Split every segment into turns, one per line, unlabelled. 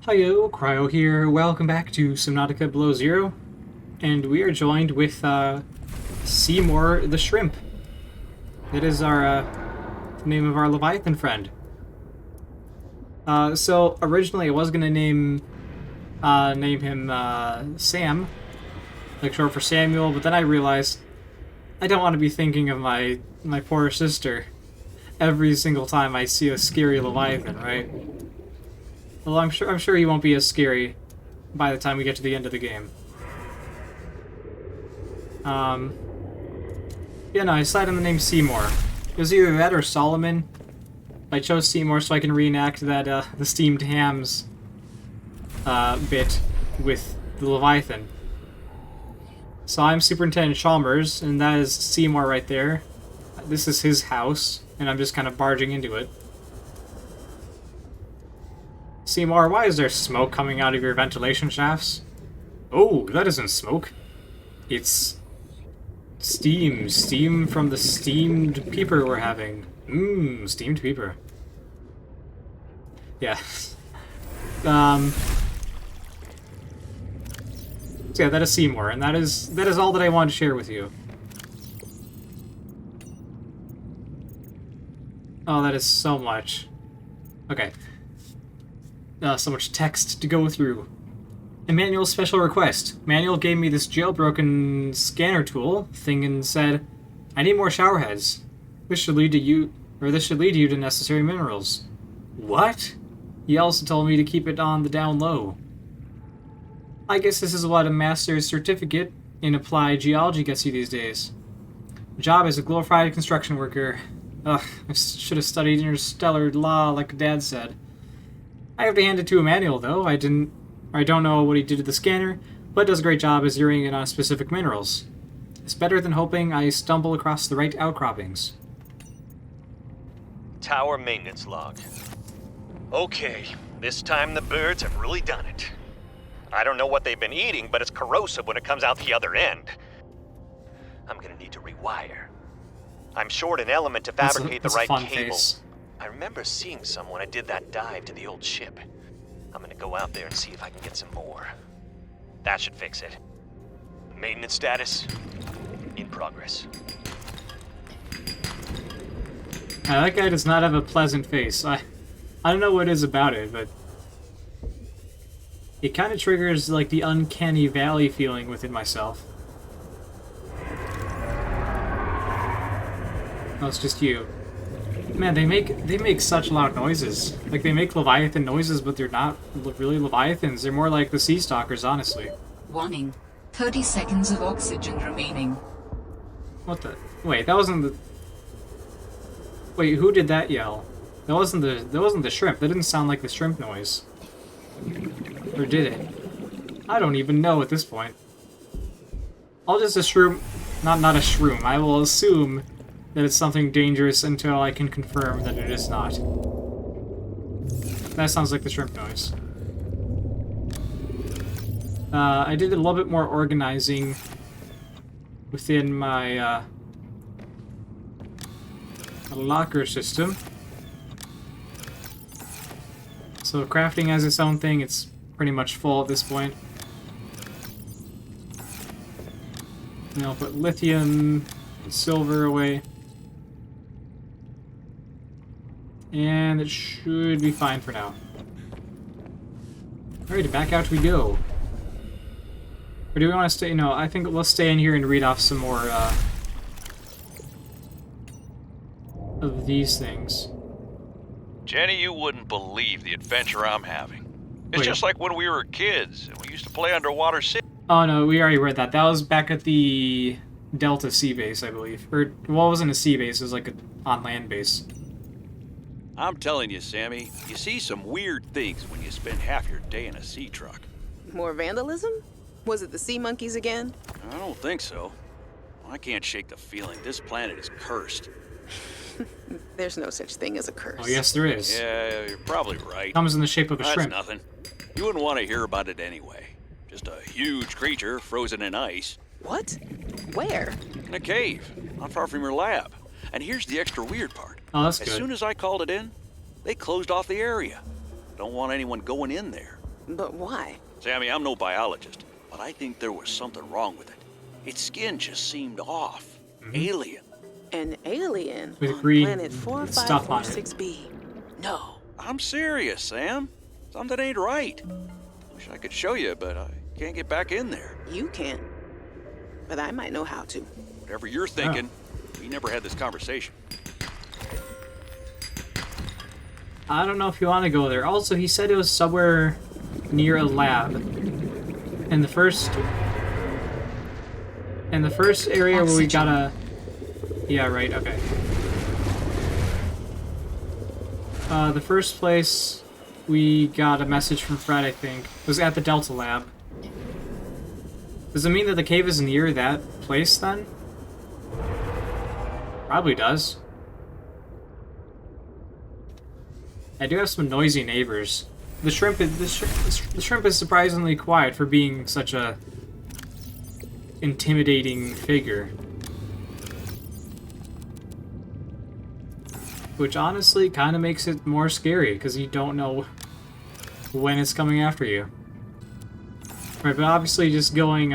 Hiyo, Cryo here. Welcome back to Subnautica Below Zero. And we are joined with Seymour the Shrimp. That is our name of our Leviathan friend. So originally I was gonna name him Sam, like short for Samuel, but then I realized I don't want to be thinking of my poor sister every single time I see a scary Leviathan, right? Well, I'm sure he won't be as scary by the time we get to the end of the game. Yeah, no, I decided on the name Seymour. It was either that or Solomon. I chose Seymour so I can reenact that the steamed hams bit with the Leviathan. So I'm Superintendent Chalmers, and that is Seymour right there. This is his house, and I'm just kind of barging into it. Seymour, why is there smoke coming out of your ventilation shafts? Oh, that isn't smoke. It's steam. Steam from the steamed peeper we're having. Mmm, steamed peeper. Yeah. So yeah, that is Seymour, and that is all that I wanted to share with you. Oh, that is so much. Okay. So much text to go through. Emmanuel's special request. Manuel gave me this jailbroken scanner tool thing and said, "I need more shower heads. This should lead you to necessary minerals." What? He also told me to keep it on the down low. I guess this is what a master's certificate in applied geology gets you these days. Job as a glorified construction worker. Ugh, I should have studied interstellar law like Dad said. I have to hand it to Emmanuel, though. I don't know what he did to the scanner, but does a great job at zeroing in on specific minerals. It's better than hoping I stumble across the right outcroppings.
Tower maintenance log. Okay, this time the birds have really done it. I don't know what they've been eating, but it's corrosive when it comes out the other end. I'm gonna need to rewire. I'm short an element to fabricate the right cable.
Face.
I remember seeing some when I did that dive to the old ship. I'm gonna go out there and see if I can get some more. That should fix it. Maintenance status in progress.
That guy does not have a pleasant face. I don't know what it is about it, but it kind of triggers like the uncanny valley feeling within myself. No, it's just you. Man, they make such loud noises. Like, they make Leviathan noises, but they're not really Leviathans. They're more like the Sea Stalkers, honestly.
Warning. 30 seconds of oxygen remaining.
What the? Wait, that wasn't the... Wait, who did that yell? That wasn't the shrimp. That didn't sound like the shrimp noise. Or did it? I don't even know at this point. I'll just assume... Not a shroom. I will assume that it's something dangerous until I can confirm that it is not. That sounds like the shrimp noise. I did a little bit more organizing within my locker system. So crafting has its own thing. It's pretty much full at this point. And I'll put lithium and silver away. And it should be fine for now. Alright, back out we go. Or do we want to stay? No, I think let's stay in here and read off some more of these things.
Jenny, you wouldn't believe the adventure I'm having. It's
Wait.
just like when we were kids and we used to play underwater city.
Oh no, we already read that. That was back at the Delta Sea Base, I believe. Or, well, it wasn't a sea base, it was like an on-land base.
I'm telling you, Sammy, you see some weird things when you spend half your day in a sea truck.
More vandalism? Was it the sea monkeys again?
I don't think so. I can't shake the feeling this planet is cursed.
There's no such thing as a curse.
Oh yes, there is.
Yeah, you're probably right.
Comes in the shape of a
That's
shrimp.
nothing. You wouldn't want to hear about it anyway. Just a huge creature frozen in ice.
What? Where?
In a cave, not far from your lab. And here's the extra weird part.
Oh, that's
As
good.
soon as I called it in, they closed off the area. Don't want anyone going in there.
But why?
Sammy, I'm no biologist, but I think there was something wrong with it. Its skin just seemed off. Alien.
An alien
With
on
green
planet
stuff on it.
4546b. No.
I'm serious, Sam. Something ain't right. Wish I could show you, but I can't get back in there.
You can't. But I might know how to.
Whatever you're thinking, we never had this conversation.
I don't know if you want to go there. Also, he said it was somewhere near a lab. And the first area where we gotta... Yeah, right, okay. The first place we got a message from Fred, I think, was at the Delta Lab. Does it mean that the cave is near that place, then? Probably does. I do have some noisy neighbors. The shrimp is surprisingly quiet for being such a intimidating figure. Which honestly kind of makes it more scary, because you don't know when it's coming after you. Right, but obviously just going,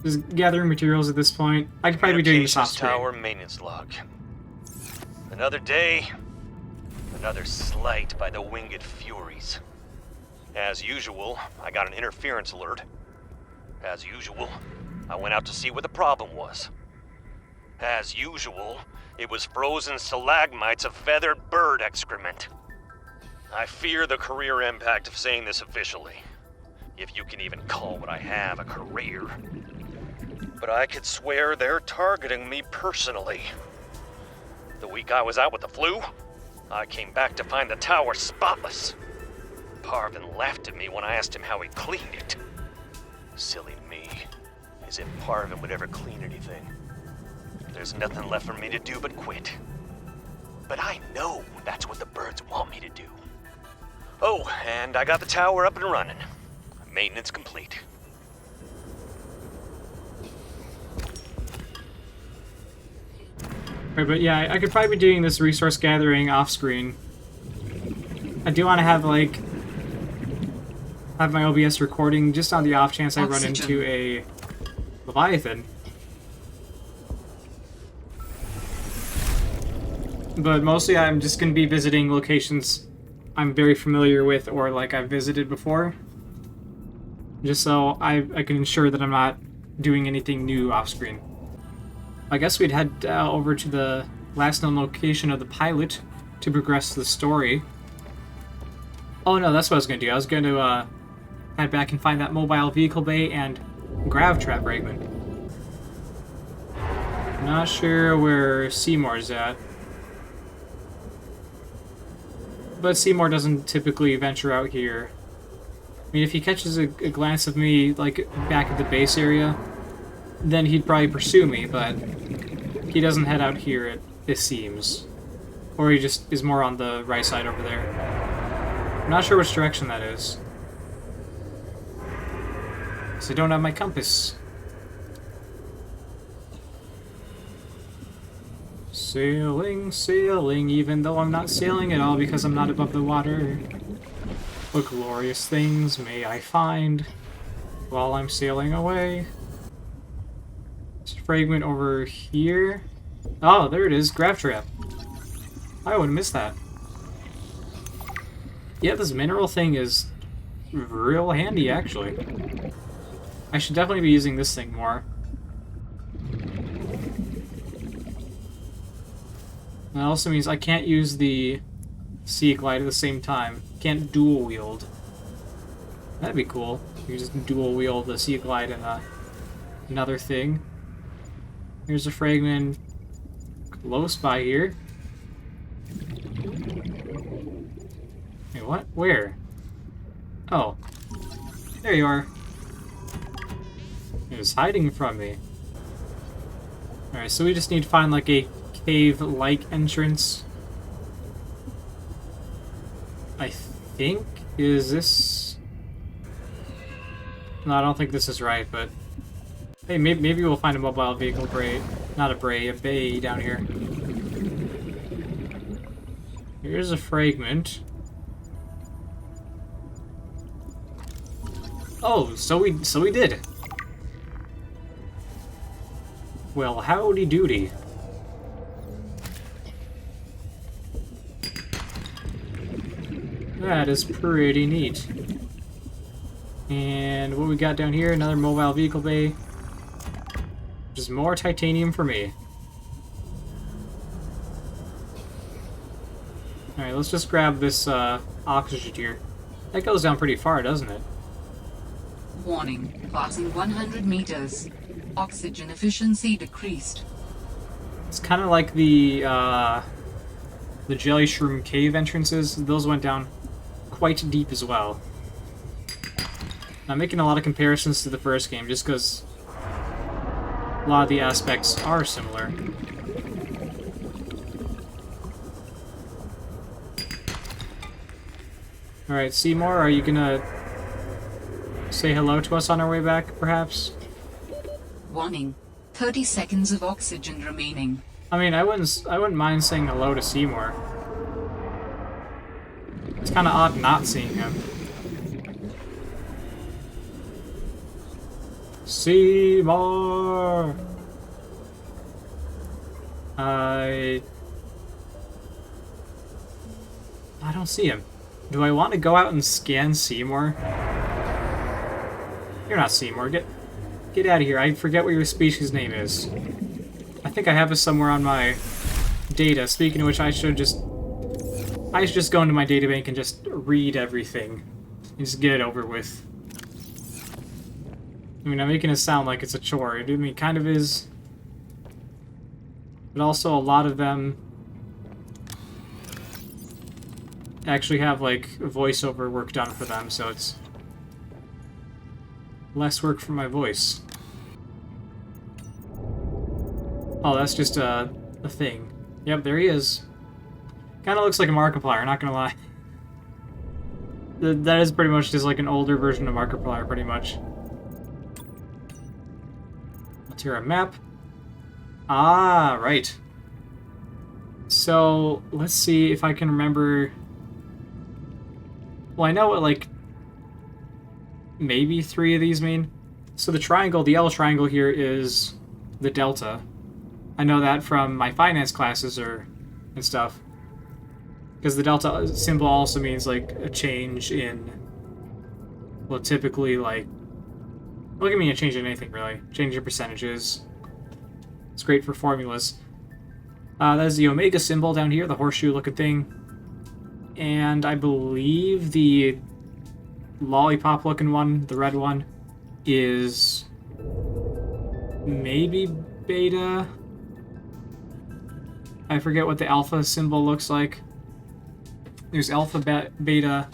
just gathering materials at this point. I could probably be doing this off screen.
Tower maintenance log. Another day, another slight by the winged furies. As usual, I got an interference alert. As usual, I went out to see what the problem was. As usual, it was frozen stalagmites of feathered bird excrement. I fear the career impact of saying this officially, if you can even call what I have a career. But I could swear they're targeting me personally. The week I was out with the flu, I came back to find the tower spotless. Parvin laughed at me when I asked him how he cleaned it. Silly me, as if Parvin would ever clean anything. There's nothing left for me to do but quit. But I know that's what the birds want me to do. Oh, and I got the tower up and running. Maintenance complete.
Right, but yeah, I could probably be doing this resource gathering off screen. I do want to have like my OBS recording just on the off chance I run into a Leviathan. But mostly I'm just going to be visiting locations I'm very familiar with or like I've visited before. Just so I can ensure that I'm not doing anything new off screen. I guess we'd head over to the last known location of the pilot to progress the story. Oh no, that's what I was going to do. I was going to head back and find that mobile vehicle bay and grav trap fragment. Not sure where Seymour's at. But Seymour doesn't typically venture out here. I mean, if he catches a glance of me, like, back at the base area, then he'd probably pursue me, but he doesn't head out here, it seems. Or he just is more on the right side over there. I'm not sure which direction that is. So I don't have my compass. Sailing, sailing, even though I'm not sailing at all because I'm not above the water. What glorious things may I find while I'm sailing away. There's a fragment over here. Oh, there it is, grav trap. I would have missed that. Yeah, this mineral thing is real handy, actually. I should definitely be using this thing more. That also means I can't use the Sea Glide at the same time. Can't dual wield. That'd be cool. You just dual wield the Sea Glide and another thing. Here's a fragment close by here. Wait, what? Where? Oh. There you are. It was hiding from me. Alright, so we just need to find like a cave-like entrance. I think, is this... No, I don't think this is right, but... Hey, maybe we'll find a mobile vehicle bay. Not a bay down here. Here's a fragment. Oh, so we did. Well, howdy doody. That is pretty neat. And what we got down here, another mobile vehicle bay. Just more titanium for me. Alright, let's just grab this oxygen here. That goes down pretty far, doesn't it?
Warning. Passing 100 meters. Oxygen efficiency decreased.
It's kind of like the jelly shroom cave entrances. Those went down quite deep as well. I'm making a lot of comparisons to the first game just because a lot of the aspects are similar. Alright, Seymour, are you gonna say hello to us on our way back, perhaps?
Warning. 30 seconds of oxygen remaining.
I mean, I wouldn't mind saying hello to Seymour. It's kind of odd not seeing him. Seymour! I don't see him. Do I want to go out and scan Seymour? You're not Seymour. Get out of here. I forget what your species name is. I think I have it somewhere on my data. Speaking of which, I should just go into my databank and just read everything and just get it over with. I mean, I'm making it sound like it's a chore. I mean, it kind of is. But also, a lot of them actually have, like, voiceover work done for them, so it's less work for my voice. Oh, that's just a thing. Yep, there he is. Kind of looks like a Markiplier, not gonna lie. That is pretty much just like an older version of Markiplier, pretty much. Let's hear a map. Ah, right. So, let's see if I can remember... Well, I know what, like, maybe 3 of these mean. So the triangle, the yellow triangle here is the delta. I know that from my finance classes and stuff. Because the delta symbol also means, like, a change in... Well, typically, like... Well, it can mean a change in anything, really. Change in percentages. It's great for formulas. That is the omega symbol down here, the horseshoe-looking thing. And I believe the lollipop-looking one, the red one, is maybe beta. I forget what the alpha symbol looks like. There's alpha, beta.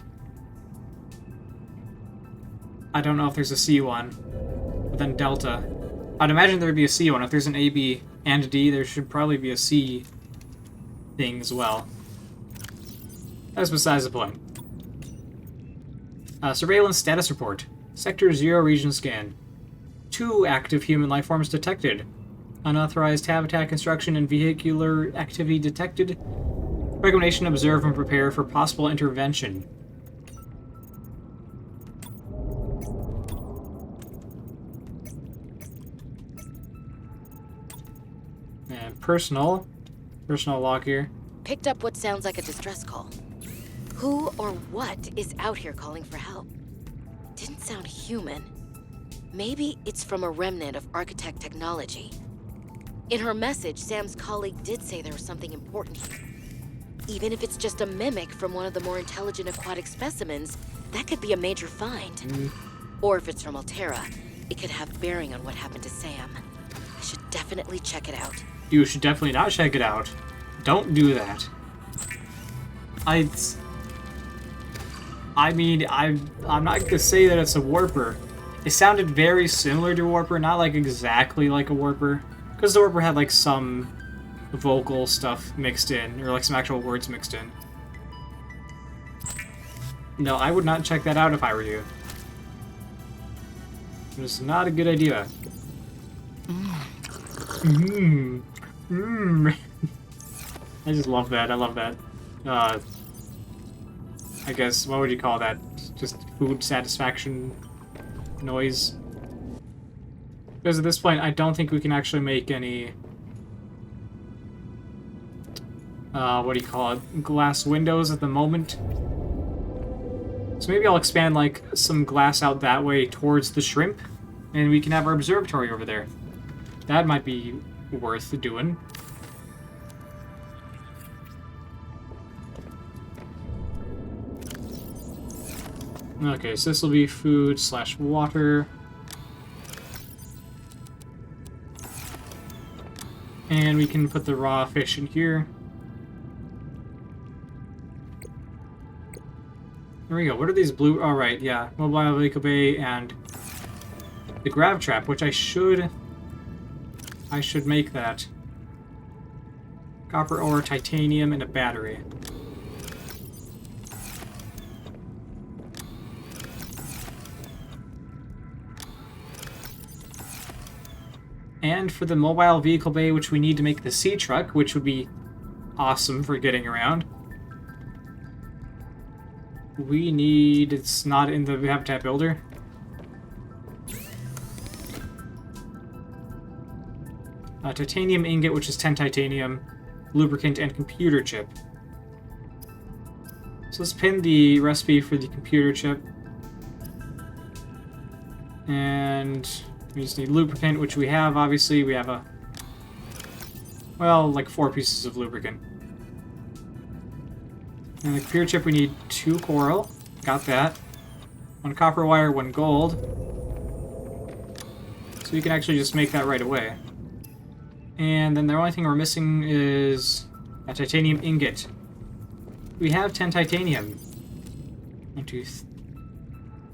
I don't know if there's a C one. But then delta. I'd imagine there would be a C one. If there's an A, B, and D, there should probably be a C thing as well. That's besides the point. Surveillance status report. Sector 0 region scan. 2 active human life forms detected. Unauthorized habitat construction and vehicular activity detected. Recommendation: observe and prepare for possible intervention. And personal log here.
Picked up what sounds like a distress call. Who or what is out here calling for help? Didn't sound human. Maybe it's from a remnant of architect technology. In her message, Sam's colleague did say there was something important here. Even if it's just a mimic from one of the more intelligent aquatic specimens, that could be a major find. Or if it's from Altera, it could have bearing on what happened to Sam. I should definitely check it out.
You should definitely not check it out. Don't do that. I mean, I'm not gonna say that it's a warper. It sounded very similar to a warper, not like exactly like a warper. Because the warper had like some vocal stuff mixed in, or like some actual words mixed in. No, I would not check that out if I were you. It's not a good idea. I just love that. I love that. I guess, what would you call that? Just food satisfaction noise. Because at this point, I don't think we can actually make any... what do you call it? Glass windows at the moment. So maybe I'll expand, like, some glass out that way towards the shrimp, and we can have our observatory over there. That might be worth doing. Okay, so this will be food / water. And we can put the raw fish in here. There we go. What are these blue? Oh, right, yeah. Mobile vehicle bay and the grav trap, which I should make that. Copper ore, titanium, and a battery. And for the mobile vehicle bay, which we need to make the sea truck, which would be awesome for getting around. We need... It's not in the habitat builder. A titanium ingot, which is 10 titanium, lubricant, and computer chip. So let's pin the recipe for the computer chip. And we just need lubricant, which we have, obviously. We have well, like 4 pieces of lubricant. And the computer chip, we need 2 coral. Got that. 1 copper wire, 1 gold. So we can actually just make that right away. And then the only thing we're missing is a titanium ingot. We have 10 titanium. 1, 2,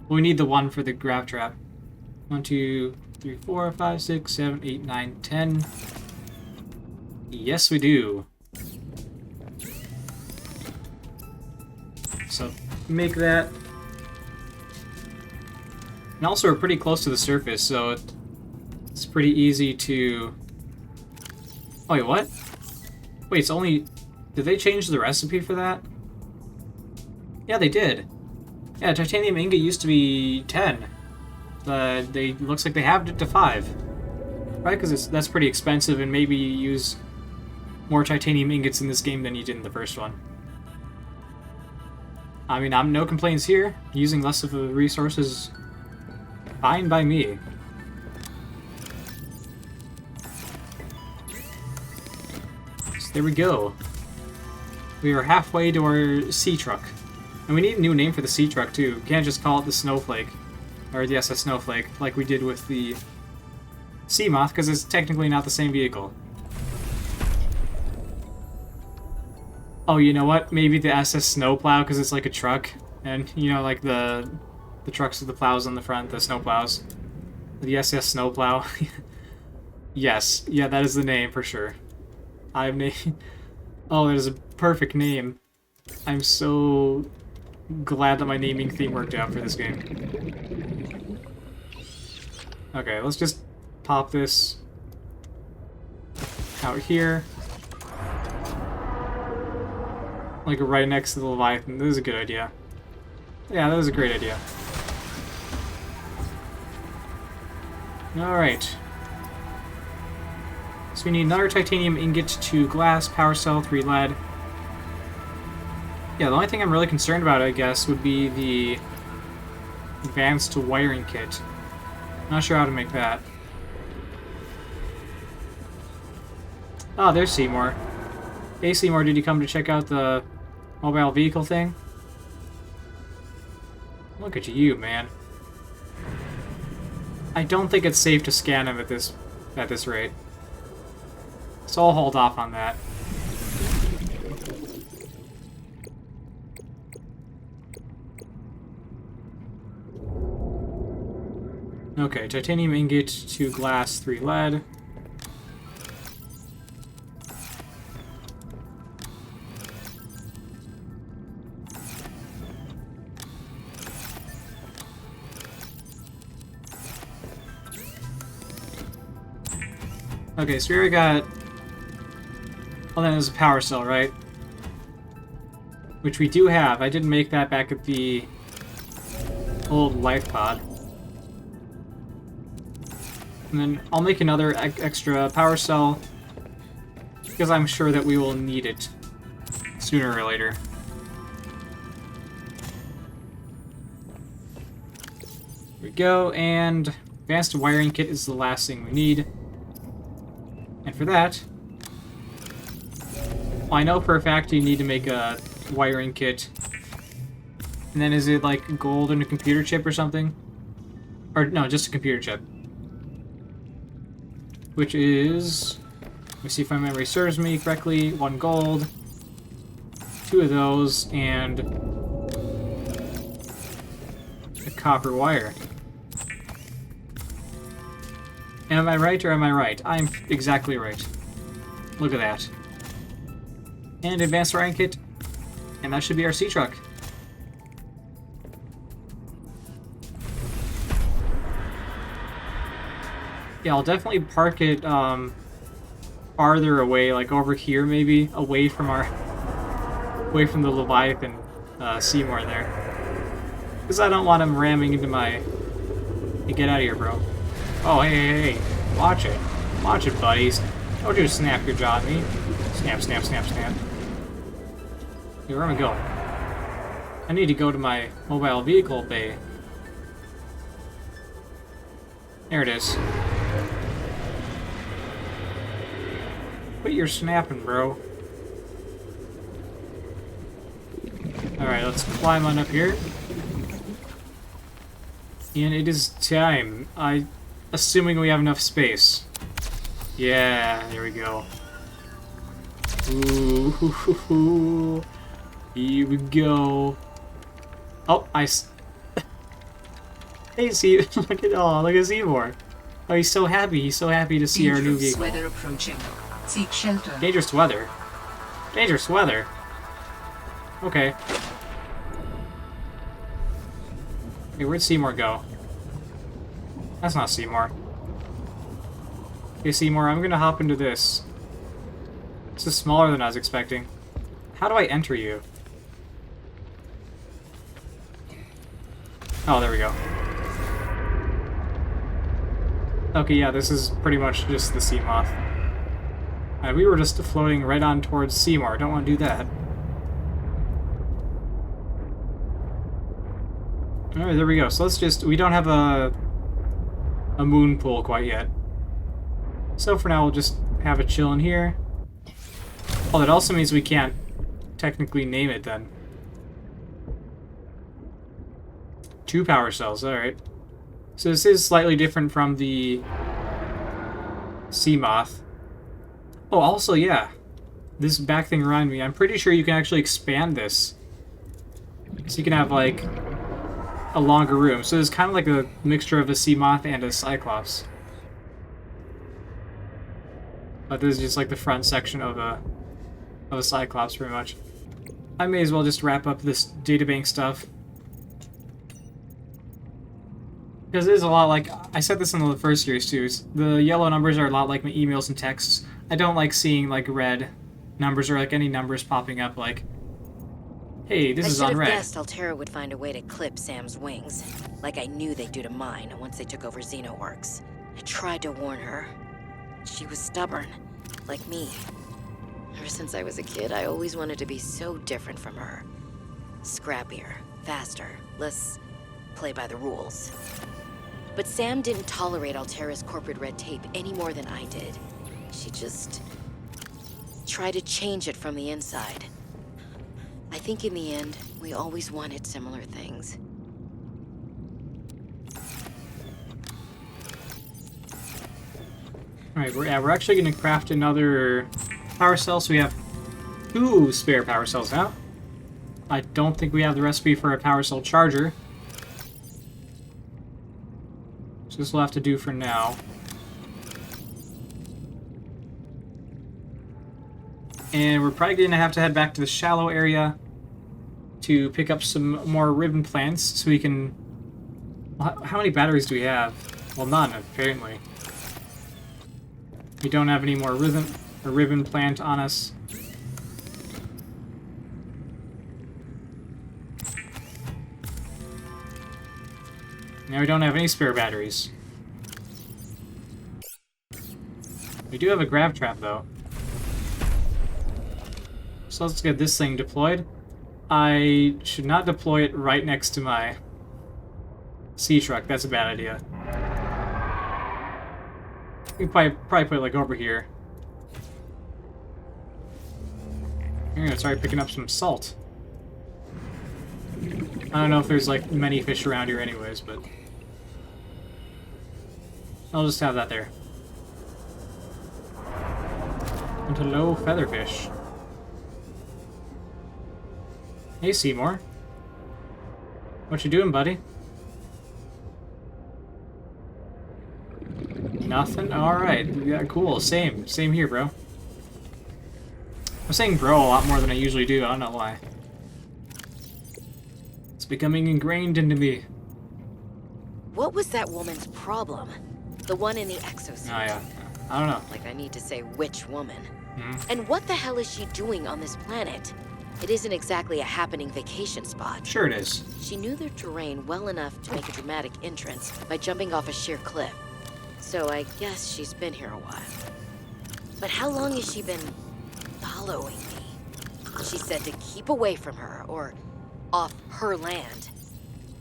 well, we need the 1 for the grav trap. 1, 2, 3, 4, 5, 6, 7, 8, 9, 10. Yes, we do. So, make that. And also, we're pretty close to the surface, so it's pretty easy to... Oh, wait, what? Wait, it's only... Did they change the recipe for that? Yeah, they did. Yeah, titanium ingot used to be 10. But they looks like they halved it to 5. Right, because that's pretty expensive, and maybe you use more titanium ingots in this game than you did in the first one. I mean, I'm no complaints here. Using less of a resource is fine by me. So there we go. We are halfway to our sea truck. And we need a new name for the sea truck, too. We can't just call it the Snowflake. Or the SS Snowflake, like we did with the Sea Moth, because it's technically not the same vehicle. Oh, you know what? Maybe the SS Snowplow, because it's like a truck. And, you know, like the trucks with the plows on the front, the snowplows. The SS Snowplow. Yes. Yeah, that is the name for sure. I've named... Oh, that is a perfect name. I'm so glad that my naming theme worked out for this game. Okay, let's just pop this out here. Like right next to the Leviathan. This is a good idea. Yeah, that was a great idea. Alright. So we need another titanium ingot, 2 glass, power cell, 3 lead. Yeah, the only thing I'm really concerned about, I guess, would be the advanced wiring kit. Not sure how to make that. Oh, there's Seymour. Hey Seymour, did you come to check out the mobile vehicle thing? Look at you, man. I don't think it's safe to scan him at this rate. So I'll hold off on that. Okay, titanium ingot, 2 glass, 3 lead. Okay, so we already got... Well, then there's a power cell, right? Which we do have. I didn't make that back at the old life pod. And then I'll make another extra power cell, because I'm sure that we will need it sooner or later. Here we go, and advanced wiring kit is the last thing we need. And for that, well, I know for a fact you need to make a wiring kit. And then is it like gold and a computer chip or something? Or no, just a computer chip. Which is, let me see if my memory serves me correctly, 1 gold, 2 of those, and a copper wire. Am I right or am I right? I'm exactly right. Look at that. And advanced wiring kit, and that should be our sea truck. Yeah, I'll definitely park it farther away, like over here maybe, away from the Leviathan Seymour there. Because I don't want him ramming into my... Hey, get out of here, bro. Oh, hey. Watch it. Watch it, buddies. Don't you snap your jaw at me. Snap. Hey, where am I going? I need to go to my mobile vehicle bay. There it is. But you're snapping, bro. Alright, let's climb on up here. And it is time. Assuming we have enough space. Yeah, there we go. Ooh, here we go. Oh, Hey, see, look at Seymour. Oh, he's so happy. He's so happy to see our new
Dangerous
vehicle.
weather approaching. Seek shelter.
Dangerous weather. Dangerous weather. Okay. Hey, where'd Seymour go? That's not Seymour. Okay, Seymour, I'm gonna hop into this. This is smaller than I was expecting. How do I enter you? Oh, there we go. Okay, yeah, this is pretty much just the sea moth. We were just floating right on towards Seymour. Don't want to do that. Alright, there we go. So let's just... We don't have a moon pool quite yet. So for now, we'll just have it chill in here. Oh, that also means we can't technically name it then. 2 power cells, alright. So this is slightly different from the sea moth. Oh, also, yeah. This back thing reminded me. I'm pretty sure you can actually expand this. So you can have, like, a longer room. So it's kind of like a mixture of a sea moth and a cyclops. But this is just like the front section of a cyclops, pretty much. I may as well just wrap up this databank stuff. Because it is a lot like... I said this in the first series, too. The yellow numbers are a lot like my emails and texts. I don't like seeing, like, red numbers or, like, any numbers popping up, like... Hey, this is on red.
I should have guessed Altera would find a way to clip Sam's wings. Like I knew they'd do to mine once they took over Xenoworks. I tried to warn her. She was stubborn. Like me. Ever since I was a kid, I always wanted to be so different from her. Scrappier, faster, less play by the rules. But Sam didn't tolerate Altera's corporate red tape any more than I did. She just tried to change it from the inside. I think in the end, we always wanted similar things.
Alright, we're actually going to craft another power cell, so we have 2 spare power cells now. I don't think we have the recipe for a power cell charger. So this will have to do for now. And we're probably going to have to head back to the shallow area to pick up some more ribbon plants so we can... Well, how many batteries do we have? Well, none, apparently. We don't have any more ribbon plant on us. Now we don't have any spare batteries. We do have a grab trap, though. So let's get this thing deployed. I should not deploy it right next to my sea truck. That's a bad idea. We can probably put it like over here. I'm gonna start picking up some salt. I don't know if there's like many fish around here anyways, but I'll just have that there. And hello, featherfish. Hey, Seymour. What you doing, buddy? Nothing? Alright. Yeah, cool. Same here, bro. I'm saying bro a lot more than I usually do. I don't know why. It's becoming ingrained into me.
What was that woman's problem? The one in the exosuit.
Oh, yeah. I don't know.
Like I need to say which woman.
Mhm.
And what the hell is she doing on this planet? It isn't exactly a happening vacation spot.
Sure it is.
She knew their terrain well enough to make a dramatic entrance by jumping off a sheer cliff. So I guess she's been here a while. But how long has she been following me? She said to keep away from her, or off her land.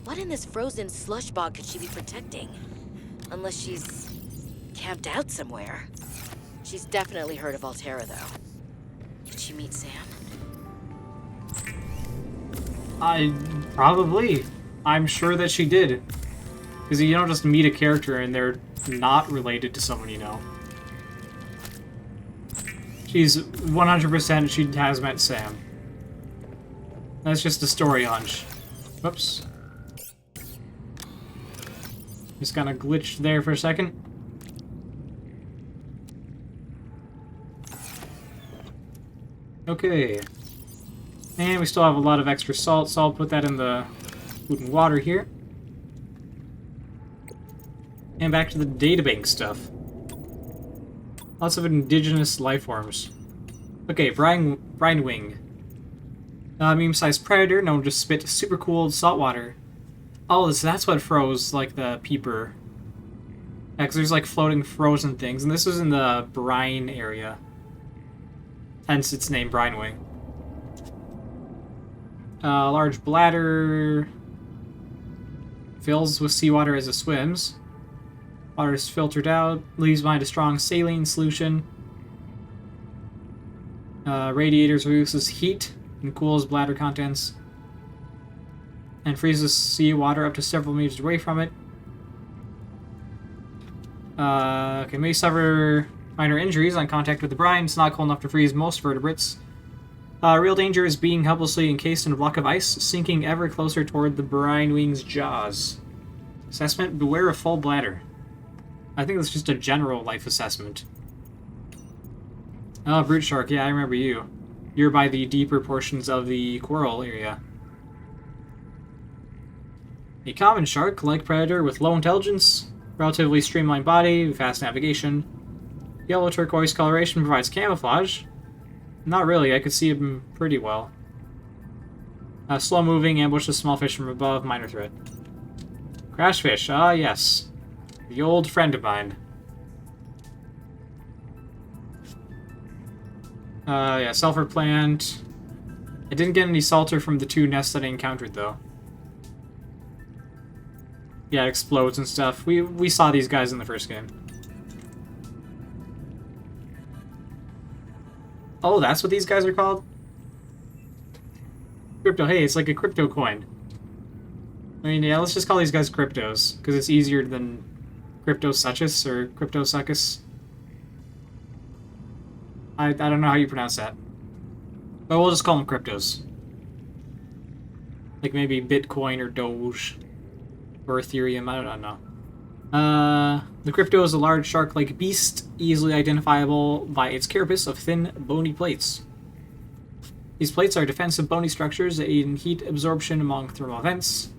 What in this frozen slush bog could she be protecting? Unless she's camped out somewhere. She's definitely heard of Altera, though. Did she meet Sam?
Probably. I'm sure that she did. Because you don't just meet a character and they're not related to someone you know. She's 100% she has met Sam. That's just a story hunch. Whoops. Just kinda glitched there for a second. Okay. And we still have a lot of extra salt, so I'll put that in the food and water here. And back to the databank stuff. Lots of indigenous life forms. Okay, brine wing. Medium-sized predator known to spit super cooled salt water. Oh, that's what froze, like, the peeper. Yeah, because there's, like, floating frozen things, and this was in the brine area. Hence its name, brine wing. Large bladder fills with seawater as it swims. Water is filtered out, leaves behind a strong saline solution. Radiators reduces heat and cools bladder contents. And freezes seawater up to several meters away from it. Okay, may suffer minor injuries on contact with the brine. It's not cold enough to freeze most vertebrates. Real danger is being helplessly encased in a block of ice, sinking ever closer toward the brine wing's jaws. Assessment, beware of full bladder. I think that's just a general life assessment. Oh, brute shark, yeah, I remember you. You're by the deeper portions of the coral area. A common shark-like predator with low intelligence, relatively streamlined body, fast navigation. Yellow turquoise coloration provides camouflage. Not really, I could see him pretty well. Slow moving, ambushes small fish from above, minor threat. Crash fish, ah yes. The old friend of mine. Yeah, sulfur plant. I didn't get any salter from the two nests that I encountered, though. Yeah, it explodes and stuff. We saw these guys in the first game. Oh, that's what these guys are called? Crypto. Hey, it's like a crypto coin. I mean, yeah, let's just call these guys cryptos, because it's easier than Cryptosuchus or Cryptosuchus. I don't know how you pronounce that. But we'll just call them cryptos. Like maybe Bitcoin or Doge. Or Ethereum, I don't know. The crypto is a large shark-like beast, easily identifiable by its carapace of thin, bony plates. These plates are defensive bony structures that aid in heat absorption among thermal vents.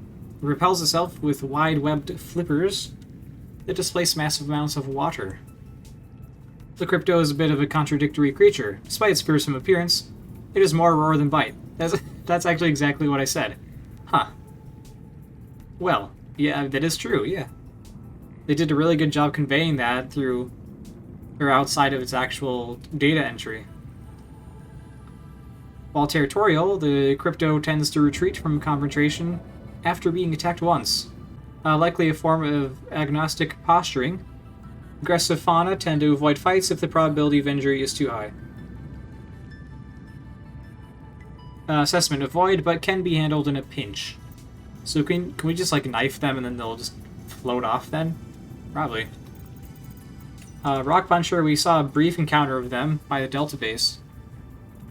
It repels itself with wide-webbed flippers that displace massive amounts of water. The crypto is a bit of a contradictory creature. Despite its fearsome appearance, it is more roar than bite. That's actually exactly what I said. Huh. Well, yeah, that is true, yeah. They did a really good job conveying that through or outside of its actual data entry. While territorial, the crypto tends to retreat from confrontation after being attacked once, likely a form of agnostic posturing. Aggressive fauna tend to avoid fights if the probability of injury is too high. Assessment: avoid, but can be handled in a pinch. So can we just like knife them and then they'll just float off then? Probably. Rock Puncher, we saw a brief encounter of them by the Delta base.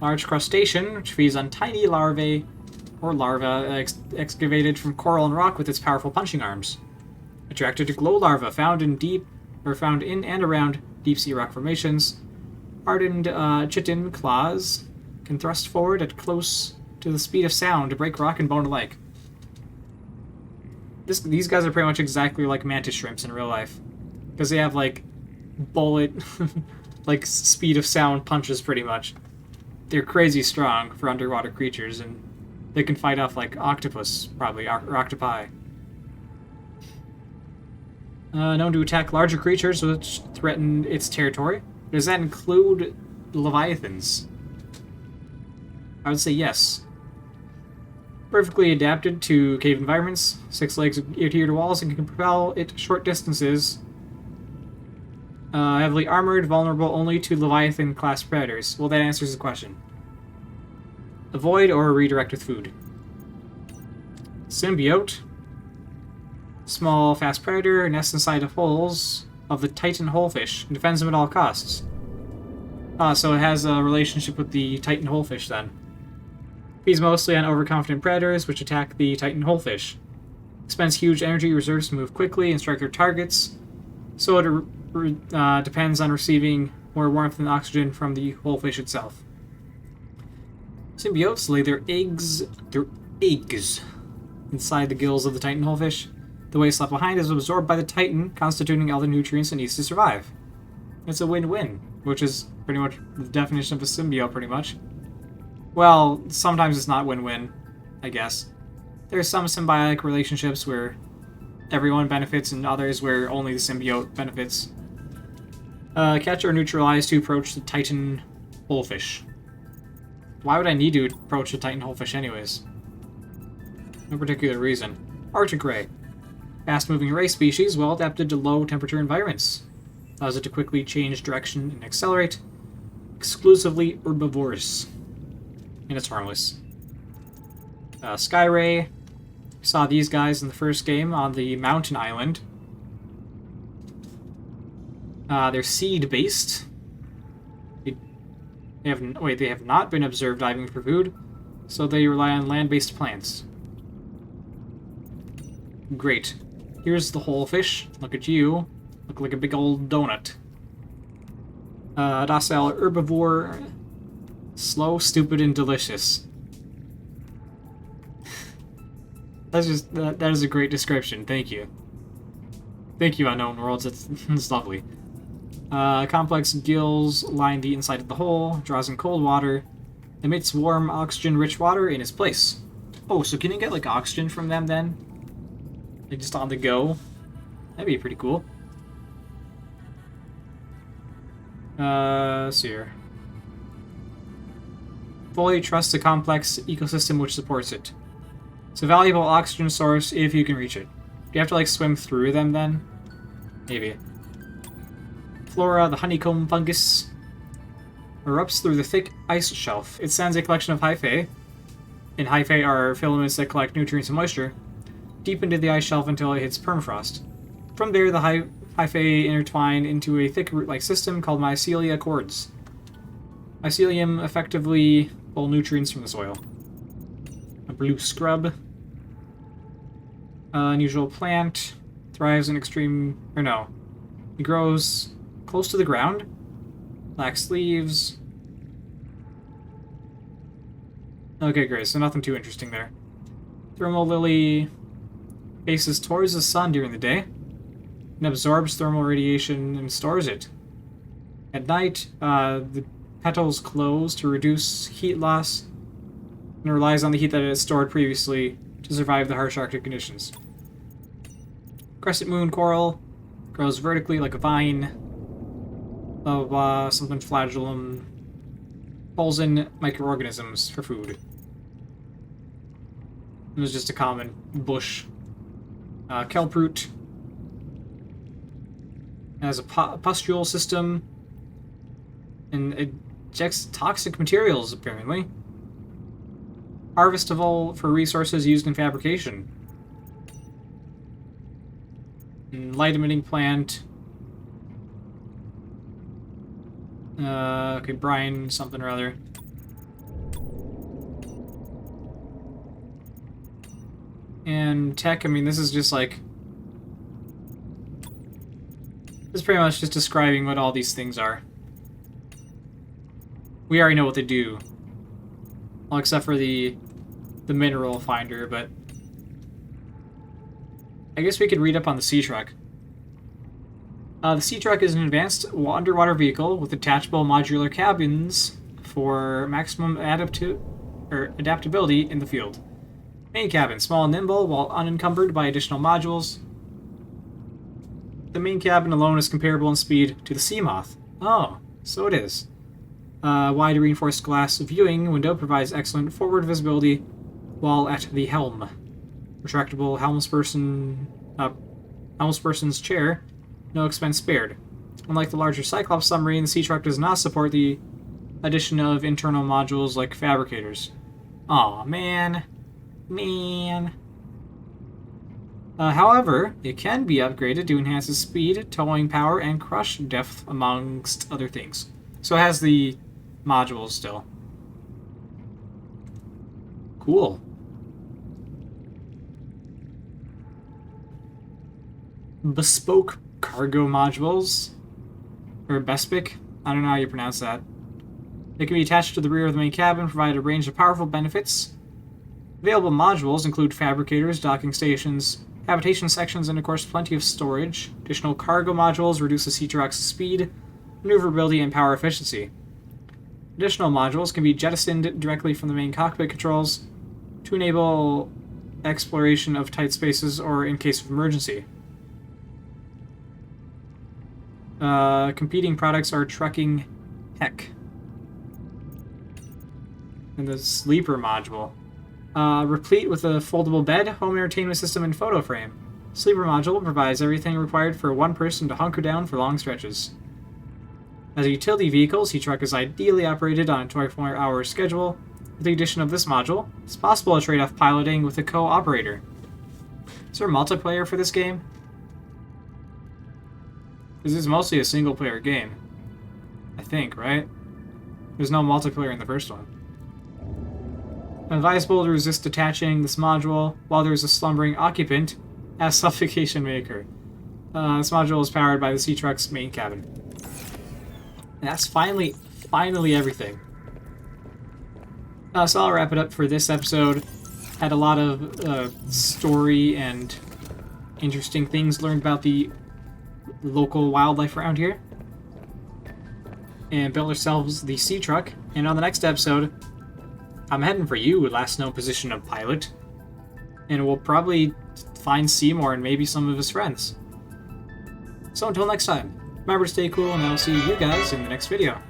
Large crustacean, which feeds on tiny larvae or larvae excavated from coral and rock with its powerful punching arms. Attracted to glow larvae found in and around deep sea rock formations. Hardened chitin claws can thrust forward at close to the speed of sound to break rock and bone alike. These guys are pretty much exactly like mantis shrimps in real life, because they have like bullet, like speed of sound punches pretty much. They're crazy strong for underwater creatures, and they can fight off like octopus, probably, or octopi. Known to attack larger creatures which threaten its territory. Does that include Leviathans? I would say yes. Perfectly adapted to cave environments, 6 legs adhere to walls and can propel it short distances. Heavily armored, vulnerable only to Leviathan-class predators. Well, that answers the question. Avoid or redirect with food. Symbiote. Small, fast predator, nests inside the holes of the Titan holefish and defends them at all costs. So it has a relationship with the Titan holefish then. Feeds mostly on overconfident predators which attack the Titan holefish. Expends huge energy reserves to move quickly and strike their targets, so it depends on receiving more warmth and oxygen from the holefish itself. Symbiotes lay their eggs inside the gills of the Titan holefish. The waste left behind is absorbed by the Titan, constituting all the nutrients it needs to survive. It's a win-win, which is pretty much the definition of a symbiote, pretty much. Well, sometimes it's not win-win, I guess. There's some symbiotic relationships where everyone benefits and others where only the symbiote benefits. Catch or neutralize to approach the Titan holefish. Why would I need to approach the Titan holefish anyways? No particular reason. Arctic ray. Fast-moving ray species, well adapted to low-temperature environments. Allows it to quickly change direction and accelerate. Exclusively herbivorous. And it's harmless. Sky ray. Saw these guys in the first game on the mountain island. They're seed-based. They have not been observed diving for food, so they rely on land-based plants. Great. Here's the whole fish. Look at you. Look like a big old donut. Docile herbivore. Slow, stupid, and delicious. That's just that is a great description. Thank you. Thank you, Unknown Worlds. That's lovely. Complex gills line the inside of the hole. Draws in cold water. Emits warm, oxygen-rich water in its place. Oh, so can you get like oxygen from them then? Like just on the go? That'd be pretty cool. Let's see here. Fully trust the complex ecosystem which supports it. It's a valuable oxygen source if you can reach it. Do you have to like swim through them then? Maybe. Flora, the honeycomb fungus, erupts through the thick ice shelf. It sends a collection of hyphae, and hyphae are filaments that collect nutrients and moisture, deep into the ice shelf until it hits permafrost. From there, the hyphae intertwine into a thick root-like system called mycelia cords. Mycelium effectively pull nutrients from the soil. A blue scrub. Unusual plant. Thrives in extreme... or no. It grows close to the ground. Lacks leaves. Okay, great. So nothing too interesting there. Thermal lily faces towards the sun during the day and absorbs thermal radiation and stores it. At night, the petals close to reduce heat loss and relies on the heat that it has stored previously to survive the harsh Arctic conditions. Crescent moon coral grows vertically like a vine. of something flagellum. Pulls in microorganisms for food. It was just a common bush. Kelp root has a pustule system and ejects toxic materials, apparently. Harvestable for resources used in fabrication. Light emitting plant. Okay, brine something or other. And tech, I mean, this is just like... This is pretty much just describing what all these things are. We already know what they do. Well, except for the mineral finder, but... I guess we could read up on the Sea Truck. The Sea Truck is an advanced underwater vehicle with detachable modular cabins for maximum adaptability in the field. Main cabin, small and nimble while unencumbered by additional modules. The main cabin alone is comparable in speed to the Sea Moth. Oh, so it is. Wide reinforced glass viewing window provides excellent forward visibility while at the helm. Retractable helmsperson's chair, no expense spared. Unlike the larger Cyclops submarine, the Sea Truck does not support the addition of internal modules like fabricators. Aw, man. However, it can be upgraded to enhance its speed, towing power, and crush depth, amongst other things. So it has the modules still. Cool. Bespoke cargo modules, or Bespic, I don't know how you pronounce that. They can be attached to the rear of the main cabin, provide a range of powerful benefits. Available modules include fabricators, docking stations, habitation sections, and of course plenty of storage. Additional cargo modules reduce the Sea Truck's speed, maneuverability, and power efficiency. Additional modules can be jettisoned directly from the main cockpit controls to enable exploration of tight spaces or in case of emergency. Competing products are Trucking Heck and the Sleeper module. Replete with a foldable bed, home entertainment system, and photo frame. Sleeper module provides everything required for one person to hunker down for long stretches. As a utility vehicle, Sea Truck is ideally operated on a 24-hour schedule. With the addition of this module, it's possible to trade off piloting with a co-operator. Is there multiplayer for this game? Because it's mostly a single-player game. I think, right? There's no multiplayer in the first one. Advisable to resist detaching this module while there is a slumbering occupant as suffocation maker. This module is powered by the Sea Truck's main cabin. And that's finally everything. So I'll wrap it up for this episode. Had a lot of story and interesting things learned about the local wildlife around here. And built ourselves the Sea Truck. And on the next episode, I'm heading for you, last known position of pilot. And we'll probably find Seymour and maybe some of his friends. So until next time, remember to stay cool, and I'll see you guys in the next video.